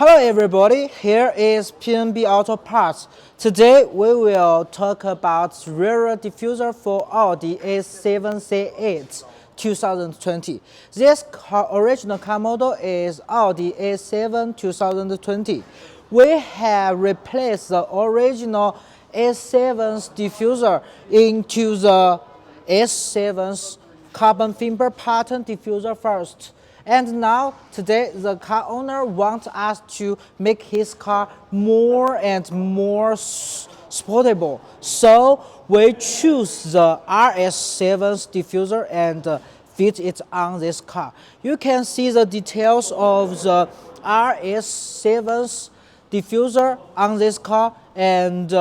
Hello everybody, here is PNB Auto Parts. Today we will talk about rear diffuser for Audi A7 C8 2020. This original car model is Audi A7 2020. We have replaced the original A7's diffuser into the S7's carbon fiber pattern diffuser first. And now, today, the car owner wants us to make his car more and more sportable. So, we choose the rs7's diffuser and fit it on this car. You can see the details of the rs7's diffuser on this car, and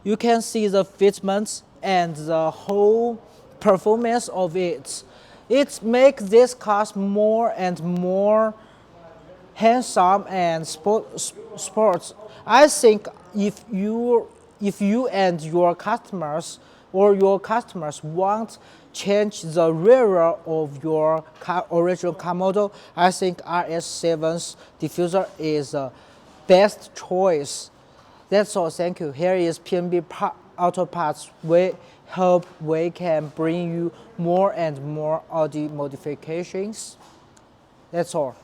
you can see the fitments and the whole performance of it. It makes this car more and more handsome and sports. I think if you and your customers want change the rear of your original car model, I think rs7's diffuser is the best choice. That's all. Thank you. Here is PNB Auto Parts. We hope we can bring you more and more Audi modifications. That's all.